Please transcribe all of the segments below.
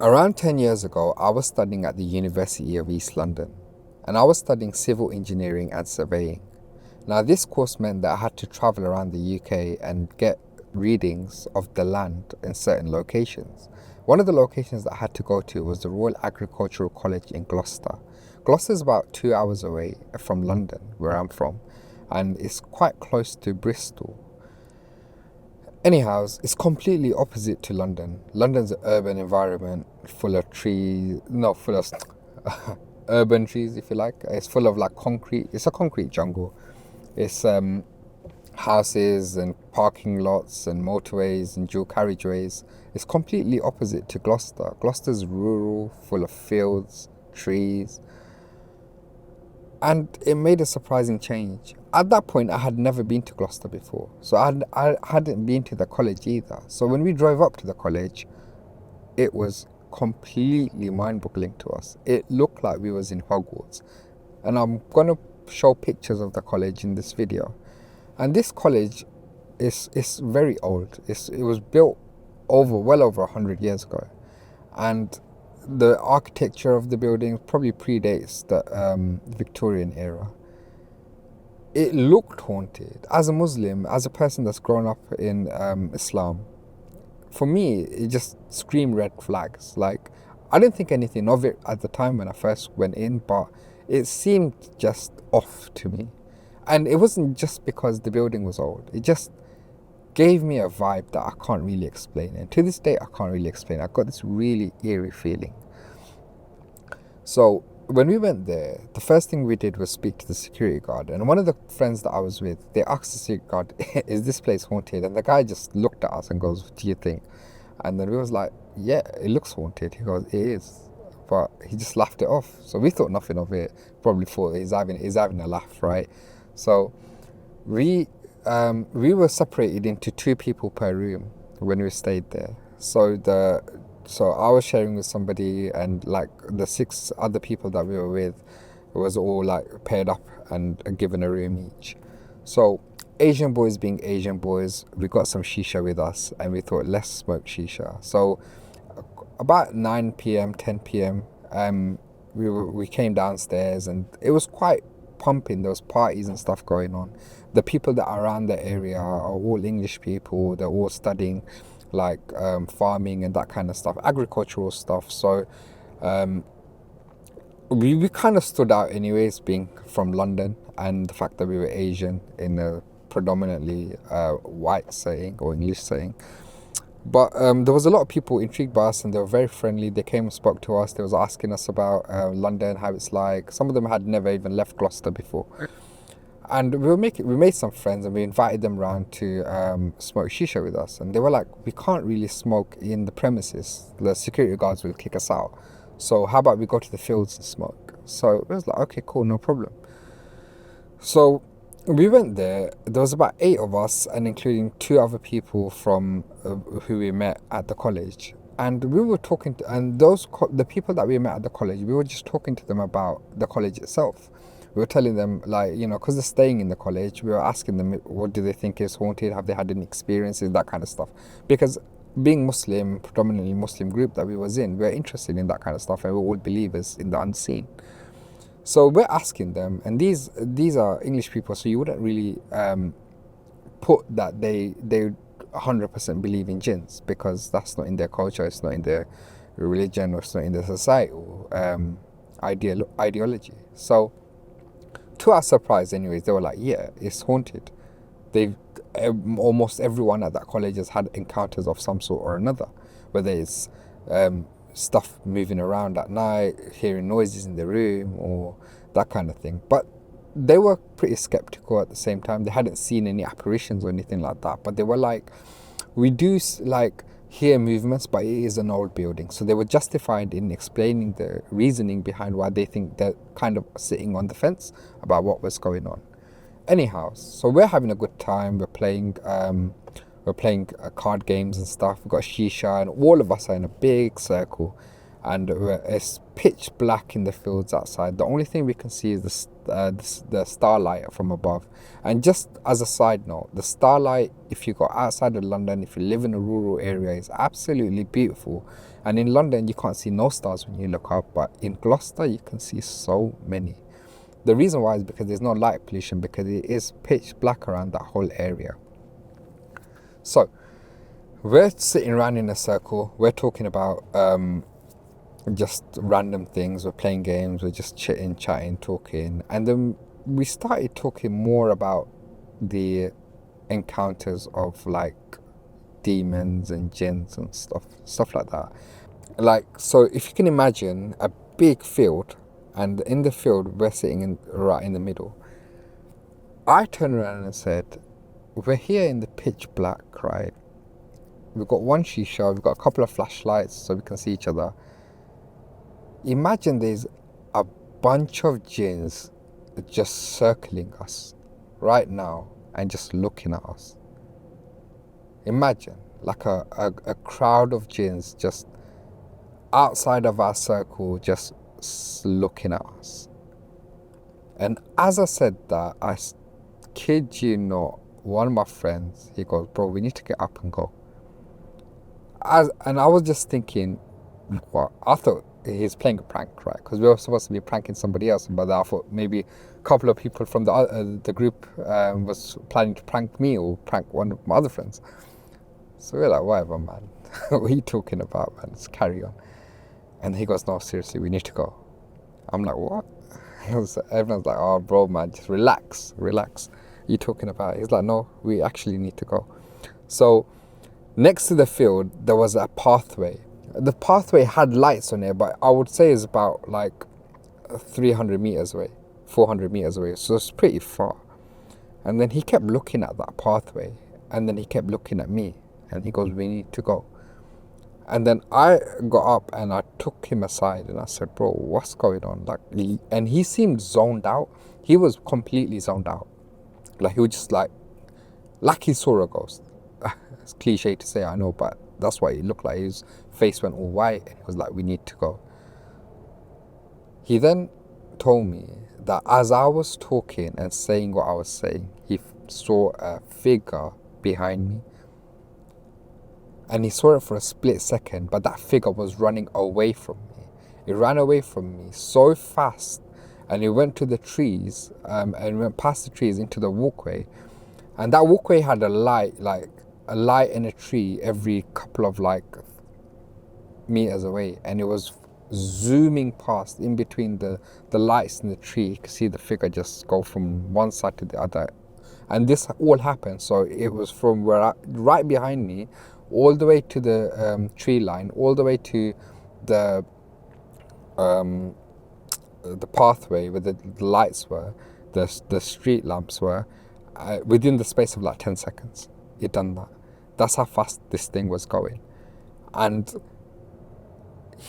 Around 10 years ago, I was studying at the University of East London, and I was studying civil engineering and surveying. Now, this course meant that I had to travel around the UK and get readings of the land in certain locations. One of the locations that I had to go to was the Royal Agricultural College in Gloucester. Gloucester is about 2 hours away from London, where I'm from, and it's quite close to Bristol. Anyhow, it's completely opposite to London. London's an urban environment full of trees, no, full of urban trees, if you like. It's full of like concrete. It's a concrete jungle. It's houses and parking lots and motorways and dual carriageways. It's completely opposite to Gloucester. Gloucester's rural, full of fields, trees, and it made a surprising change. At that point, I had never been to Gloucester before, so I hadn't been to the college either. So when we drove up to the college, it was completely mind-boggling to us. It looked like we was in Hogwarts, and I'm gonna show pictures of the college in this video. And this college is very old. It was built well over 100 years ago, and the architecture of the building probably predates the Victorian era. It looked haunted. As a Muslim, as a person that's grown up in Islam, for me, it just screamed red flags. Like, I didn't think anything of it at the time when I first went in, but it seemed just off to me. And it wasn't just because the building was old. It just gave me a vibe that I can't really explain. And to this day, I can't really explain. I got this really eerie feeling. So when we went there, the first thing we did was speak to the security guard. And one of the friends that I was with, they asked the security guard, is this place haunted? And the guy just looked at us and goes, what do you think? And then we was like, yeah, it looks haunted. He goes, it is. But he just laughed it off. So we thought nothing of it. Probably thought he's having a laugh, right? So we were separated into 2 people per room when we stayed there. So I was sharing with somebody, and like the 6 other people that we were with was all like paired up and given a room each. So Asian boys being Asian boys, we got some shisha with us, and we thought, let's smoke shisha. So about 9 p.m, 10 p.m, we came downstairs, and it was quite pumping. There was parties and stuff going on. The people that are around the area are all English people. They're all studying like farming and that kind of stuff, agricultural stuff. So we kind of stood out anyways, being from London, and the fact that we were Asian in a predominantly white setting or English setting. But there was a lot of people intrigued by us, and they were very friendly. They came and spoke to us. They was asking us about London, how it's like. Some of them had never even left Gloucester before. And we made some friends, and we invited them around to smoke shisha with us. And they were like, we can't really smoke in the premises. The security guards will kick us out. So how about we go to the fields and smoke? So it was like, okay, cool, no problem. So we went there. There was about 8 of us, and including 2 other people from who we met at the college. And we were talking to, and the people that we met at the college, we were just talking to them about the college itself. We were telling them, like, you know, because they're staying in the college, we were asking them, what do they think is haunted? Have they had any experiences? That kind of stuff. Because being Muslim, predominantly Muslim group that we was in, we were interested in that kind of stuff, and we're all believers in the unseen. So we're asking them, and these are English people, so you wouldn't really put that they 100% believe in jinns, because that's not in their culture, it's not in their religion, or it's not in their societal ideology. So to our surprise anyways, they were like, yeah, it's haunted. Almost everyone at that college has had encounters of some sort or another, whether it's stuff moving around at night, hearing noises in the room, or that kind of thing. But they were pretty skeptical at the same time. They hadn't seen any apparitions or anything like that, but they were like, we do like hear movements, but it is an old building. So they were justified in explaining the reasoning behind why they think they're kind of sitting on the fence about what was going on. Anyhow, so we're having a good time. We're playing card games and stuff. We've got shisha, and all of us are in a big circle, and it's pitch black in the fields outside. The only thing we can see is the starlight from above. And just as a side note, the starlight, if you go outside of London, if you live in a rural area, is absolutely beautiful. And in London, you can't see no stars when you look up, but in Gloucester, you can see so many. The reason why is because there's no light pollution, because it is pitch black around that whole area. So we're sitting around in a circle. We're talking about just random things. We're playing games. We're just chitting, chatting, talking. And then we started talking more about the encounters of like demons and jinns and stuff like that. Like, so if you can imagine a big field, and in the field we're sitting right in the middle. I turned around and said, we're here in the pitch black, right? We've got one shisha, we've got a couple of flashlights so we can see each other. Imagine there's a bunch of jinns just circling us right now and just looking at us. Imagine like a crowd of jinns just outside of our circle, just looking at us. And as I said that, I kid you not, one of my friends, he goes, bro, we need to get up and go. And I was just thinking, what? I thought he's playing a prank, right? Because we were supposed to be pranking somebody else, but I thought maybe a couple of people from the group was planning to prank me or prank one of my other friends. So we're like, whatever, man. What are you talking about, man? Let's carry on. And he goes, no, seriously, we need to go. I'm like, what? Everyone's like, oh, bro, man, just relax. What are you talking about? He's like, no, we actually need to go. So next to the field, there was a pathway. The pathway had lights on it, but I would say it's about like 300 meters away, 400 meters away. So it's pretty far. And then he kept looking at that pathway, and then he kept looking at me, and he goes, we need to go. And then I got up and I took him aside and I said, bro, what's going on? And he seemed zoned out. He was completely zoned out. Like he was just like he saw a ghost. It's cliche to say, I know, but that's what he looked like. His face went all white and he was like, we need to go. He then told me that as I was talking and saying what I was saying, he saw a figure behind me. And he saw it for a split second, but that figure was running away from me. It ran away from me so fast, and it went to the trees, and went past the trees into the walkway. And that walkway had a light in a tree every couple of meters away, and it was zooming past in between the lights in the tree. You could see the figure just go from one side to the other. And this all happened, so it was from right behind me, all the way to the tree line, all the way to the pathway where the lights were, the street lamps were, within the space of like 10 seconds. It done that. That's how fast this thing was going. And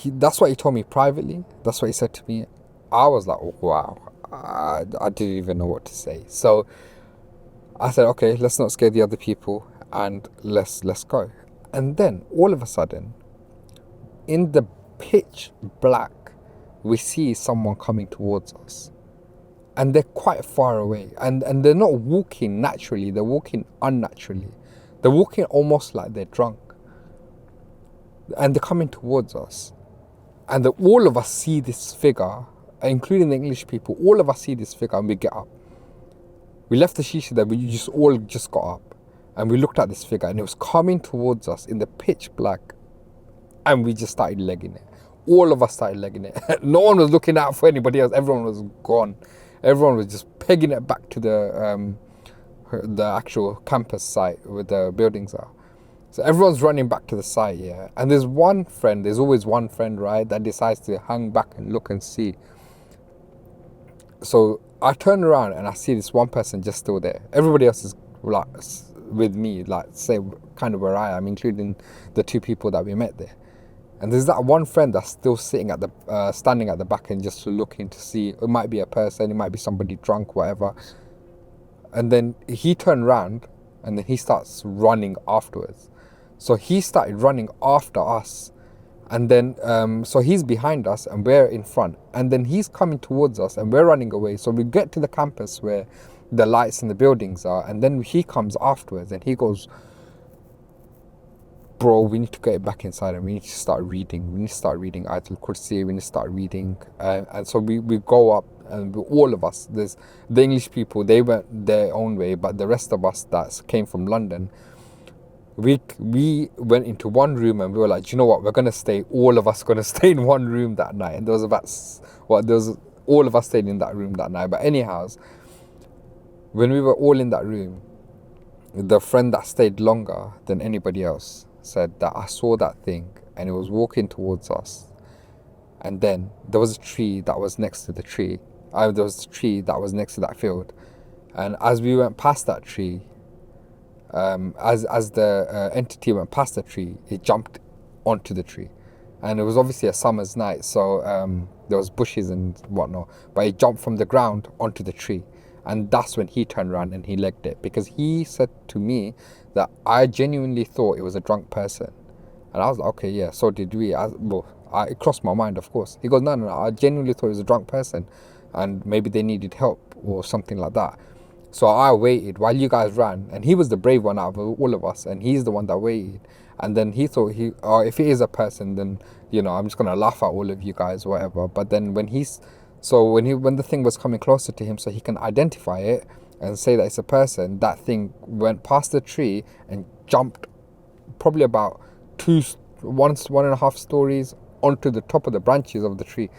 that's what he told me privately. That's what he said to me. I was like, oh, wow. I didn't even know what to say. So I said, okay, let's not scare the other people and let's go. And then all of a sudden, in the pitch black, we see someone coming towards us. And they're quite far away. And they're not walking naturally, they're walking unnaturally. They're walking almost like they're drunk. And they're coming towards us. And all of us see this figure, including the English people, all of us see this figure and we get up. We left the shisha there, we all got up. And we looked at this figure and it was coming towards us in the pitch black. And we just started legging it. All of us started legging it. No one was looking out for anybody else. Everyone was gone. Everyone was just pegging it back to the actual campus site where the buildings are. So everyone's running back to the site, yeah. And there's always one friend, right, that decides to hang back and look and see. So I turn around and I see this one person just still there. Everybody else is like with me, like say kind of where I am, including the two people that we met there. And there's that one friend that's still sitting at the standing at the back and just looking to see. It might be a person, it might be somebody drunk, whatever. And then he turned around and then he starts running afterwards. So he started running after us, And then, so he's behind us and we're in front. And then he's coming towards us and we're running away. So we get to the campus where the lights in the buildings are. And then he comes afterwards and he goes, bro, we need to get back inside and we need to start reading. We need to start reading Ayatul Kursi. We need to start reading. And so we go up and all of us, there's the English people, they went their own way. But the rest of us that came from London, we went into one room and we were like, do you know what, we're gonna stay, all of us gonna stay in one room that night. And there was about all of us stayed in that room that night. But anyhow, when we were all in that room, the friend that stayed longer than anybody else said that I saw that thing and it was walking towards us. And then there was a tree that was next to the tree. There was a tree that was next to that field. And as we went past that tree, as the entity went past the tree, it jumped onto the tree. And it was obviously a summer's night, so there was bushes and whatnot. But it jumped from the ground onto the tree. And that's when he turned around and he legged it. Because he said to me that I genuinely thought it was a drunk person. And I was like, okay, yeah, so did we. It crossed my mind, of course. He goes, no, I genuinely thought it was a drunk person. And maybe they needed help or something like that. So I waited while you guys ran, and he was the brave one out of all of us, and he's the one that waited. And then he thought if it is a person, then I'm just gonna laugh at all of you guys, whatever. But then when the thing was coming closer to him, so he can identify it and say that it's a person, that thing went past the tree and jumped probably about 1.5 stories onto the top of the branches of the tree,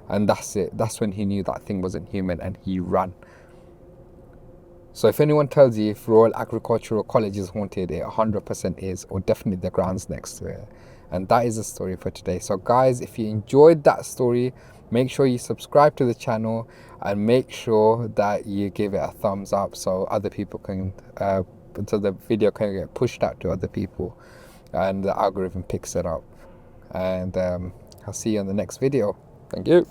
and that's it. That's when he knew that thing wasn't human, and he ran. So if anyone tells you if Royal Agricultural College is haunted, it 100% is, or definitely the grounds next to it. And that is the story for today. So guys, if you enjoyed that story, make sure you subscribe to the channel and make sure that you give it a thumbs up so other people can, so the video can get pushed out to other people and the algorithm picks it up. And I'll see you in the next video. Thank you.